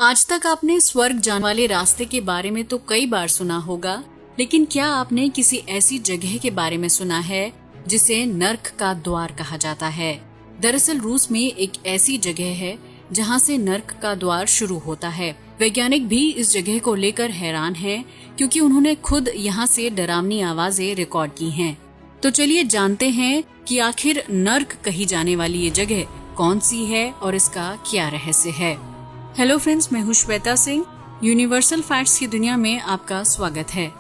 आज तक आपने स्वर्ग जाने वाले रास्ते के बारे में तो कई बार सुना होगा, लेकिन क्या आपने किसी ऐसी जगह के बारे में सुना है जिसे नर्क का द्वार कहा जाता है। दरअसल रूस में एक ऐसी जगह है जहां से नर्क का द्वार शुरू होता है। वैज्ञानिक भी इस जगह को लेकर हैरान हैं, क्योंकि उन्होंने खुद यहां से डरावनी आवाजें रिकॉर्ड की हैं। तो चलिए जानते हैं कि आखिर नर्क कही जाने वाली ये जगह कौन सी है और इसका क्या रहस्य है। हेलो फ्रेंड्स, मैं हूँ श्वेता सिंह। यूनिवर्सल फैक्ट्स की दुनिया में आपका स्वागत है।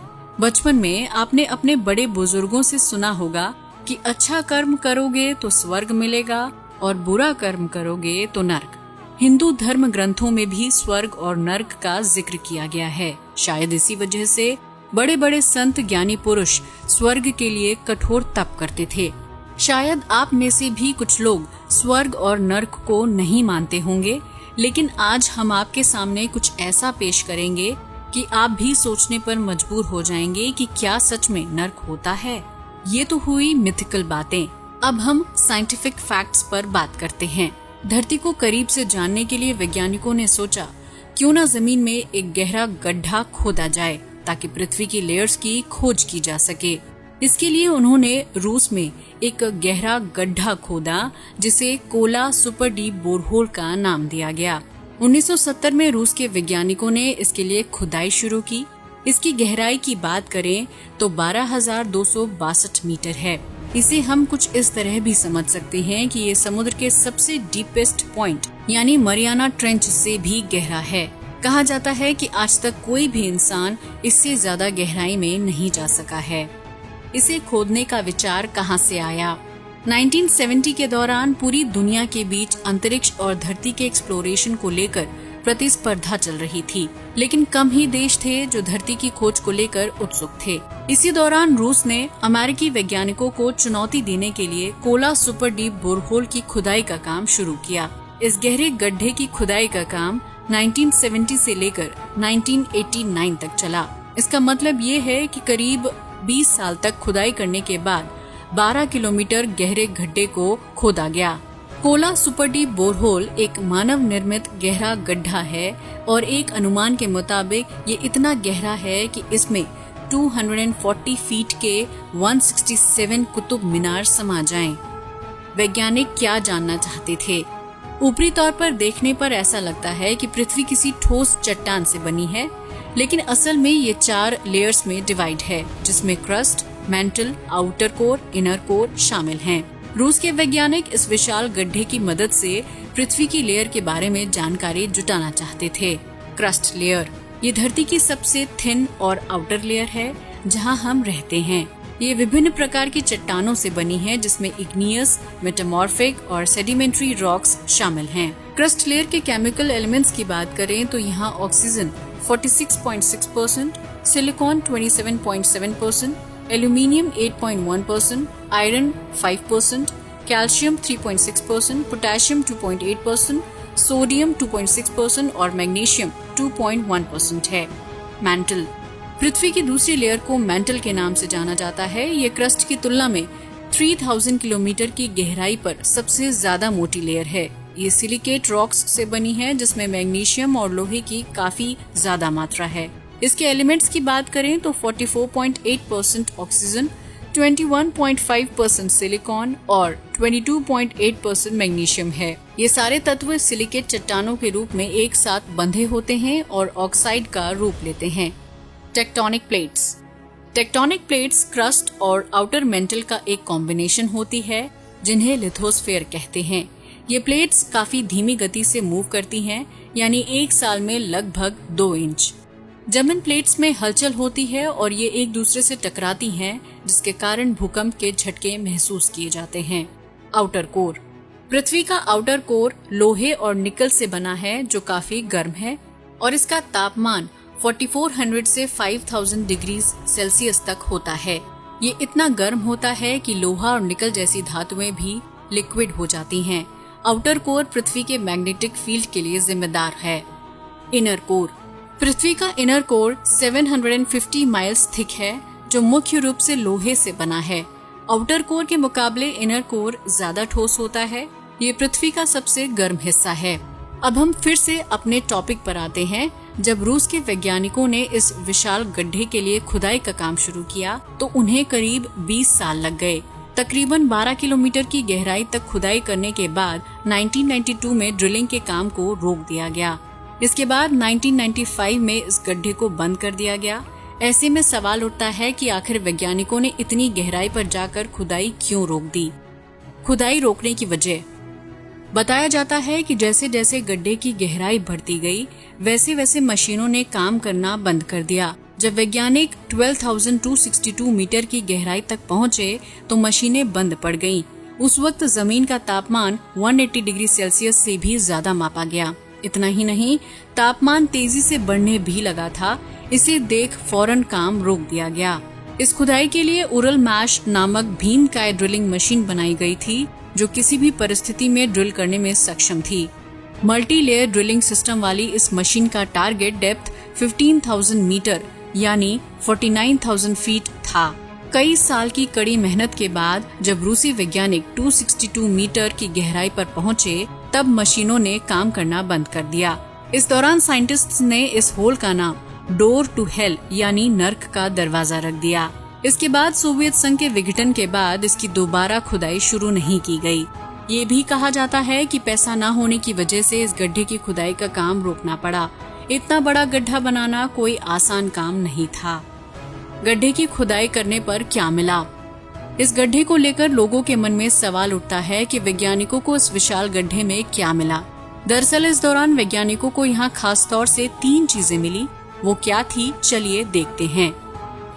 बचपन में आपने अपने बड़े बुजुर्गों से सुना होगा कि अच्छा कर्म करोगे तो स्वर्ग मिलेगा और बुरा कर्म करोगे तो नर्क। हिंदू धर्म ग्रंथों में भी स्वर्ग और नर्क का जिक्र किया गया है। शायद इसी वजह से बड़े बड़े संत ज्ञानी पुरुष स्वर्ग के लिए कठोर तप करते थे। शायद आप में से भी कुछ लोग स्वर्ग और नर्क को नहीं मानते होंगे, लेकिन आज हम आपके सामने कुछ ऐसा पेश करेंगे कि आप भी सोचने पर मजबूर हो जाएंगे कि क्या सच में नर्क होता है। ये तो हुई मिथिकल बातें। अब हम साइंटिफिक फैक्ट्स पर बात करते हैं। धरती को करीब से जानने के लिए वैज्ञानिकों ने सोचा क्यों न जमीन में एक गहरा गड्ढा खोदा जाए ताकि पृथ्वी की लेयर्स की खोज की जा सके। इसके लिए उन्होंने रूस में एक गहरा गड्ढा खोदा जिसे कोला सुपर डीप बोरहोल का नाम दिया गया। 1970 में रूस के वैज्ञानिकों ने इसके लिए खुदाई शुरू की। इसकी गहराई की बात करें तो 12,262 मीटर है। इसे हम कुछ इस तरह भी समझ सकते हैं कि ये समुद्र के सबसे डीपेस्ट पॉइंट यानी मरियाना ट्रेंच से भी गहरा है। कहा जाता है कि आज तक कोई भी इंसान इससे ज्यादा गहराई में नहीं जा सका है। इसे खोदने का विचार कहां से आया? 1970 के दौरान पूरी दुनिया के बीच अंतरिक्ष और धरती के एक्सप्लोरेशन को लेकर प्रतिस्पर्धा चल रही थी, लेकिन कम ही देश थे जो धरती की खोज को लेकर उत्सुक थे। इसी दौरान रूस ने अमेरिकी वैज्ञानिकों को चुनौती देने के लिए कोला सुपर डीप बोरहोल की खुदाई का काम शुरू किया। इस गहरे गड्ढे की खुदाई का काम 1970 से लेकर 1989 तक चला। इसका मतलब ये है कि करीब 20 साल तक खुदाई करने के बाद 12 किलोमीटर गहरे गड्ढे को खोदा गया। कोला सुपर डीप बोरहोल एक मानव निर्मित गहरा गड्ढा है और एक अनुमान के मुताबिक ये इतना गहरा है कि इसमें 240 फीट के 167 कुतुब मीनार समा जाएं। वैज्ञानिक क्या जानना चाहते थे? ऊपरी तौर पर देखने पर ऐसा लगता है कि पृथ्वी किसी ठोस चट्टान से बनी है, लेकिन असल में ये 4 लेयर्स में डिवाइड है, जिसमें crust, mental, outer core, inner core शामिल हैं। रूस के वैज्ञानिक इस विशाल गड्ढे की मदद से पृथ्वी की लेयर के बारे में जानकारी जुटाना चाहते थे। क्रस्ट लेयर ये धरती की सबसे थिन और आउटर लेयर है जहां हम रहते हैं। ये विभिन्न प्रकार की चट्टानों से बनी है, जिसमें इग्नियस, मेटामॉर्फिक और सेडिमेंट्री रॉक्स शामिल हैं। क्रस्ट लेयर के केमिकल एलिमेंट्स की बात करें तो यहाँ oxygen 46.6%, silicon 27.7%, aluminium 8.1%, iron 5%, calcium 3.6%, potassium 2.8%, sodium 2.6% और मैग्नीशियम 2.1% है। मेंटल पृथ्वी की दूसरी लेयर को मेंटल के नाम से जाना जाता है। ये क्रस्ट की तुलना में 3000 किलोमीटर की गहराई पर सबसे ज्यादा मोटी लेयर है। ये सिलिकेट रॉक्स से बनी है, जिसमें मैग्नीशियम और लोहे की काफी ज्यादा मात्रा है। इसके एलिमेंट्स की बात करें तो 44.8% ऑक्सीजन, 21.5% सिलिकॉन और 22.8% मैग्नीशियम है। ये सारे तत्व सिलिकेट चट्टानों के रूप में एक साथ बंधे होते हैं और ऑक्साइड का रूप लेते हैं। टेक्टोनिक प्लेट्स क्रस्ट और आउटर मेंटल का एक कॉम्बिनेशन होती है, जिन्हें लिथोस्फीयर कहते हैं। ये प्लेट्स काफी धीमी गति से मूव करती हैं, यानी एक साल में लगभग 2 इंच। जब इन प्लेट्स में हलचल होती है और ये एक दूसरे से टकराती हैं, जिसके कारण भूकंप के झटके महसूस किए जाते हैं। आउटर कोर पृथ्वी का आउटर कोर लोहे और निकल से बना है, जो काफी गर्म है और इसका तापमान 4400 से 5000 डिग्री सेल्सियस तक होता है। ये इतना गर्म होता है कि लोहा और निकल जैसी धातुएं भी लिक्विड हो जाती हैं। आउटर कोर पृथ्वी के मैग्नेटिक फील्ड के लिए जिम्मेदार है। इनर कोर पृथ्वी का इनर कोर 750 माइल्स थिक है, जो मुख्य रूप से लोहे से बना है। आउटर कोर के मुकाबले इनर कोर ज्यादा ठोस होता है। ये पृथ्वी का सबसे गर्म हिस्सा है। अब हम फिर से अपने टॉपिक पर आते हैं। जब रूस के वैज्ञानिकों ने इस विशाल गड्ढे के लिए खुदाई का काम शुरू किया तो उन्हें करीब 20 साल लग गए। तकरीबन 12 किलोमीटर की गहराई तक खुदाई करने के बाद 1992 में ड्रिलिंग के काम को रोक दिया गया। इसके बाद 1995 में इस गड्ढे को बंद कर दिया गया। ऐसे में सवाल उठता है कि आखिर वैज्ञानिकों ने इतनी गहराई पर जाकर खुदाई क्यों रोक दी। खुदाई रोकने की वजह बताया जाता है कि जैसे जैसे गड्ढे की गहराई बढ़ती गई वैसे वैसे मशीनों ने काम करना बंद कर दिया। जब वैज्ञानिक 12,262 मीटर की गहराई तक पहुंचे तो मशीनें बंद पड़ गईं। उस वक्त जमीन का तापमान 180 डिग्री सेल्सियस से भी ज्यादा मापा गया। इतना ही नहीं, तापमान तेजी से बढ़ने भी लगा था। इसे देख फौरन काम रोक दिया गया। इस खुदाई के लिए उरल मैश नामक भीमकाय ड्रिलिंग मशीन बनाई गई थी जो किसी भी परिस्थिति में ड्रिल करने में सक्षम थी। मल्टी लेयर ड्रिलिंग सिस्टम वाली इस मशीन का टारगेट डेप्थ 15,000 मीटर यानी 49,000 फीट था। कई साल की कड़ी मेहनत के बाद जब रूसी वैज्ञानिक 262 मीटर की गहराई पर पहुंचे तब मशीनों ने काम करना बंद कर दिया। इस दौरान साइंटिस्ट्स ने इस होल का नाम डोर टू हेल यानी नर्क का दरवाजा रख दिया। इसके बाद सोवियत संघ के विघटन के बाद इसकी दोबारा खुदाई शुरू नहीं की गई। ये भी कहा जाता है कि पैसा न होने की वजह से इस गड्ढे की खुदाई का काम रोकना पड़ा। इतना बड़ा गड्ढा बनाना कोई आसान काम नहीं था। गड्ढे की खुदाई करने पर क्या मिला? इस गड्ढे को लेकर लोगों के मन में सवाल उठता है कि वैज्ञानिकों को इस विशाल गड्ढे में क्या मिला। दरअसल इस दौरान वैज्ञानिकों को यहाँ खास तौर से 3 चीजें मिली। वो क्या थी, चलिए देखते हैं।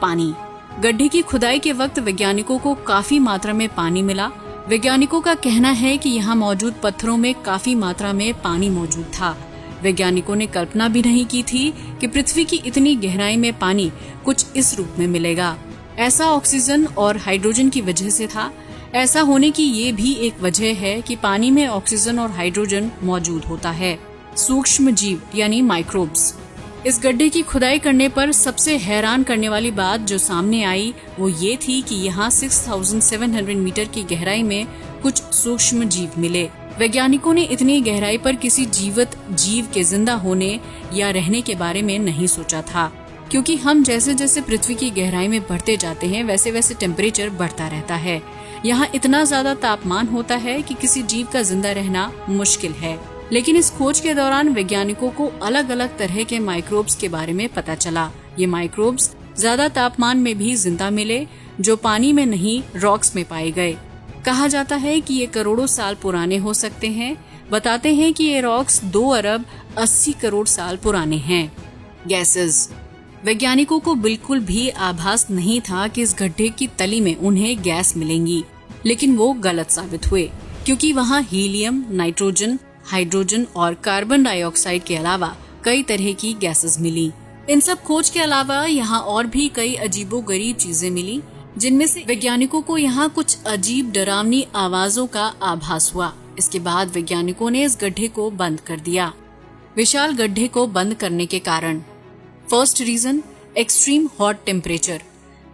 पानी। गड्ढे की खुदाई के वक्त वैज्ञानिकों को काफी मात्रा में पानी मिला। वैज्ञानिकों का कहना है कि यहाँ मौजूद पत्थरों में काफी मात्रा में पानी मौजूद था। वैज्ञानिकों ने कल्पना भी नहीं की थी कि पृथ्वी की इतनी गहराई में पानी कुछ इस रूप में मिलेगा। ऐसा ऑक्सीजन और हाइड्रोजन की वजह से था। ऐसा होने की ये भी एक वजह है कि पानी में ऑक्सीजन और हाइड्रोजन मौजूद होता है। सूक्ष्म जीव यानी माइक्रोब्स। इस गड्ढे की खुदाई करने पर सबसे हैरान करने वाली बात जो सामने आई वो ये थी कि यहाँ 6,700 मीटर की गहराई में कुछ सूक्ष्म जीव मिले। वैज्ञानिकों ने इतनी गहराई पर किसी जीवित जीव के जिंदा होने या रहने के बारे में नहीं सोचा था, क्योंकि हम जैसे जैसे पृथ्वी की गहराई में बढ़ते जाते हैं वैसे वैसे टेम्परेचर बढ़ता रहता है। यहाँ इतना ज्यादा तापमान होता है कि किसी जीव का जिंदा रहना मुश्किल है। लेकिन इस खोज के दौरान वैज्ञानिकों को अलग अलग तरह के माइक्रोब्स के बारे में पता चला। ये माइक्रोब्स ज्यादा तापमान में भी जिंदा मिले जो पानी में नहीं रॉक्स में पाए गए। कहा जाता है कि ये करोड़ों साल पुराने हो सकते हैं। बताते हैं कि ये रॉक्स 2 अरब 80 करोड़ साल पुराने हैं। गैसेस। वैज्ञानिकों को बिल्कुल भी आभास नहीं था कि इस गड्ढे की तली में उन्हें गैस मिलेंगी, लेकिन वो गलत साबित हुए क्योंकि वहाँ हीलियम, नाइट्रोजन, हाइड्रोजन और कार्बन डाइऑक्साइड के अलावा कई तरह की गैसेस मिली। इन सब खोज के अलावा यहाँ और भी कई अजीबोगरीब चीजें मिली, जिनमें से वैज्ञानिकों को यहाँ कुछ अजीब डरावनी आवाजों का आभास हुआ। इसके बाद वैज्ञानिकों ने इस गड्ढे को बंद कर दिया। विशाल गड्ढे को बंद करने के कारण। First reason, extreme hot temperature.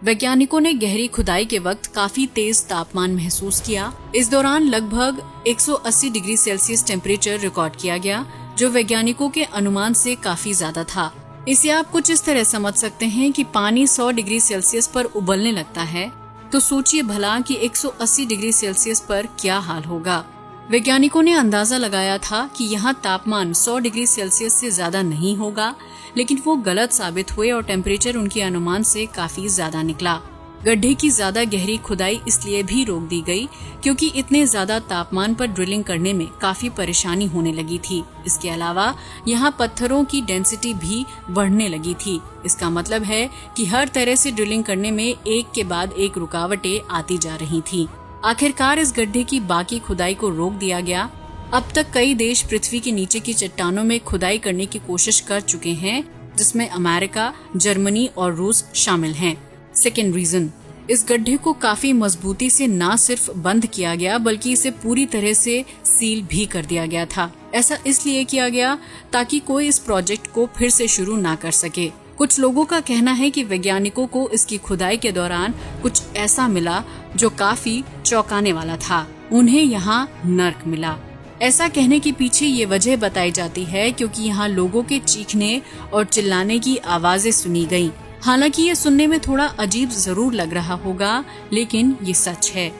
वैज्ञानिकों ने गहरी खुदाई के वक्त काफी तेज तापमान महसूस किया। इस दौरान लगभग 180 डिग्री सेल्सियस टेम्परेचर रिकॉर्ड किया गया, जो वैज्ञानिकों के अनुमान से काफी ज्यादा था। इसे आप कुछ इस तरह समझ सकते हैं कि पानी 100 डिग्री सेल्सियस पर उबलने लगता है तो सोचिए भला कि 180 डिग्री सेल्सियस पर क्या हाल होगा। वैज्ञानिकों ने अंदाजा लगाया था कि यहाँ तापमान 100 डिग्री सेल्सियस से ज्यादा नहीं होगा, लेकिन वो गलत साबित हुए और टेम्परेचर उनके अनुमान से काफी ज्यादा निकला। गड्ढे की ज्यादा गहरी खुदाई इसलिए भी रोक दी गई क्योंकि इतने ज्यादा तापमान पर ड्रिलिंग करने में काफी परेशानी होने लगी थी। इसके अलावा यहाँ पत्थरों की डेंसिटी भी बढ़ने लगी थी। इसका मतलब है कि हर तरह से ड्रिलिंग करने में एक के बाद एक रुकावटें आती जा रही थी। आखिरकार इस गड्ढे की बाकी खुदाई को रोक दिया गया। अब तक कई देश पृथ्वी के नीचे की चट्टानों में खुदाई करने की कोशिश कर चुके हैं, जिसमें अमेरिका, जर्मनी और रूस शामिल हैं। सेकेंड रीजन, इस गड्ढे को काफी मजबूती से न सिर्फ बंद किया गया बल्कि इसे पूरी तरह से सील भी कर दिया गया था। ऐसा इसलिए किया गया ताकि कोई इस प्रोजेक्ट को फिर से शुरू ना कर सके। कुछ लोगों का कहना है कि वैज्ञानिकों को इसकी खुदाई के दौरान कुछ ऐसा मिला जो काफी चौंकाने वाला था। उन्हें यहाँ नर्क मिला। ऐसा कहने के पीछे ये वजह बताई जाती है क्योंकि यहाँ लोगों के चीखने और चिल्लाने की आवाजें सुनी गयी। हालांकि ये सुनने में थोड़ा अजीब जरूर लग रहा होगा, लेकिन ये सच है।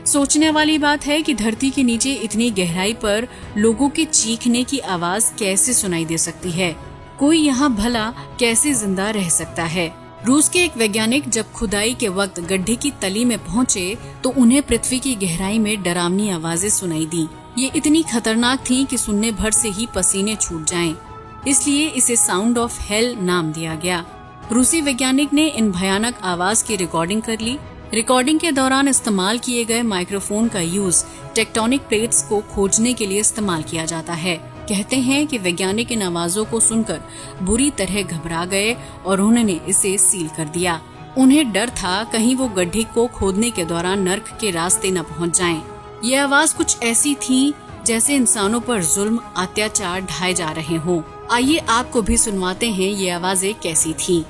सोचने वाली बात है कि धरती के नीचे इतनी गहराई पर लोगों के चीखने की आवाज कैसे सुनाई दे सकती है। कोई यहाँ भला कैसे जिंदा रह सकता है। रूस के एक वैज्ञानिक जब खुदाई के वक्त गड्ढे की तली में पहुँचे तो उन्हें पृथ्वी की गहराई में डरावनी आवाजें सुनाई दी। ये इतनी खतरनाक थीं कि सुनने भर से ही पसीने छूट जाएं। इसलिए इसे साउंड ऑफ हेल नाम दिया गया। रूसी वैज्ञानिक ने इन भयानक आवाज की रिकॉर्डिंग कर ली। रिकॉर्डिंग के दौरान इस्तेमाल किए गए माइक्रोफोन का यूज टेक्टोनिक प्लेट्स को खोजने के लिए इस्तेमाल किया जाता है। कहते हैं कि वैज्ञानिक इन आवाजों को सुनकर बुरी तरह घबरा गए और उन्होंने इसे सील कर दिया। उन्हें डर था कहीं वो गड्ढे को खोदने के दौरान नर्क के रास्ते न पहुंच जाएं। ये आवाज कुछ ऐसी थी जैसे इंसानों पर जुल्म अत्याचार ढाए जा रहे हों। आइए आपको भी सुनवाते हैं ये आवाजें कैसी थीं।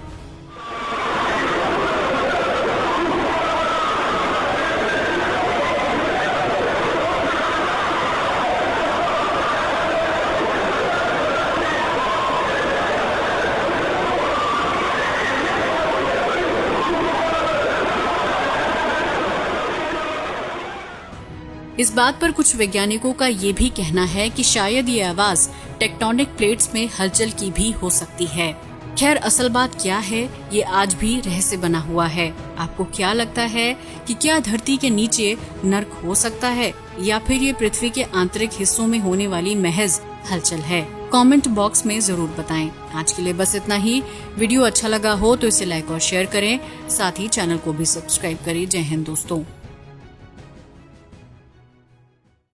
इस बात पर कुछ वैज्ञानिकों का ये भी कहना है कि शायद ये आवाज टेक्टोनिक प्लेट्स में हलचल की भी हो सकती है। खैर, असल बात क्या है ये आज भी रहस्य बना हुआ है। आपको क्या लगता है कि क्या धरती के नीचे नर्क हो सकता है या फिर ये पृथ्वी के आंतरिक हिस्सों में होने वाली महज हलचल है? कमेंट बॉक्स में जरूर बताएं। आज के लिए बस इतना ही। वीडियो अच्छा लगा हो तो इसे लाइक और शेयर करें, साथ ही चैनल को भी सब्सक्राइब करें। जय हिंद दोस्तों।